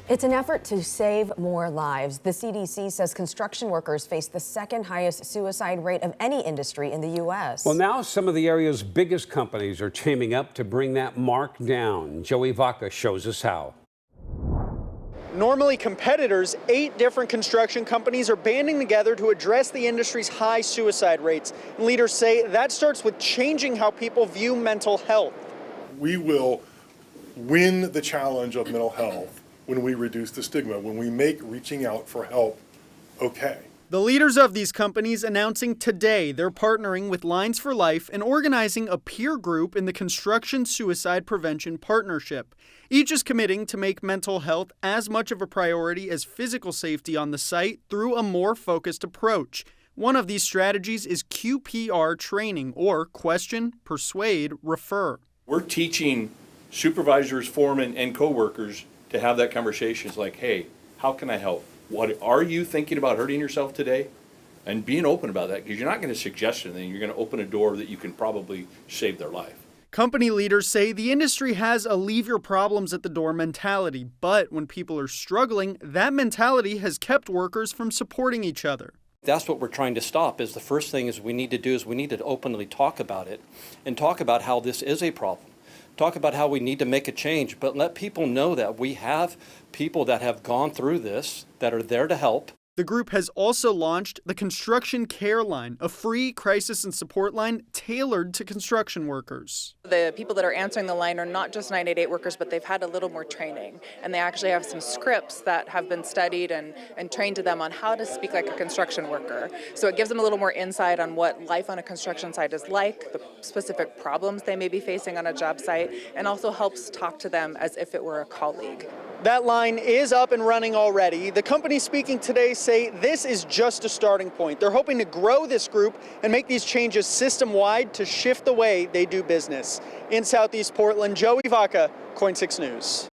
It's an effort to save more lives. The CDC says construction workers face the second highest suicide rate of any industry in the U.S. Well, now some of the area's biggest companies are teaming up to bring that mark down. Joey Vaca shows us how. Normally competitors, 8 different construction companies are banding together to address the industry's high suicide rates. And leaders say that starts with changing how people view mental health. We will win the challenge of mental health when we reduce the stigma, when we make reaching out for help okay. The leaders of these companies announcing today they're partnering with Lines for Life and organizing a peer group in the Construction Suicide Prevention Partnership. Each is committing to make mental health as much of a priority as physical safety on the site through a more focused approach. One of these strategies is QPR training, or question, persuade, refer. We're teaching supervisors, foremen, and coworkers to have that conversation. It's like, hey, how can I help? What are you thinking about hurting yourself today? And being open about that, because you're not going to suggest anything. You're going to open a door that you can probably save their life. Company leaders say the industry has a leave your problems at the door mentality, but when people are struggling, that mentality has kept workers from supporting each other. That's what we're trying to stop. Is the first thing is we need to openly talk about it and talk about how this is a problem. Talk about how we need to make a change, but let people know that we have people that have gone through this, that are there to help. The group has also launched the Construction Care Line, a free crisis and support line tailored to construction workers. The people that are answering the line are not just 988 workers, but they've had a little more training. And they actually have some scripts that have been studied and trained to them on how to speak like a construction worker. So it gives them a little more insight on what life on a construction site is like, the specific problems they may be facing on a job site, and also helps talk to them as if it were a colleague. That line is up and running already. The companies speaking today say this is just a starting point. They're hoping to grow this group and make these changes system-wide to shift the way they do business. In Southeast Portland, Joey Vaca, KOIN 6 News.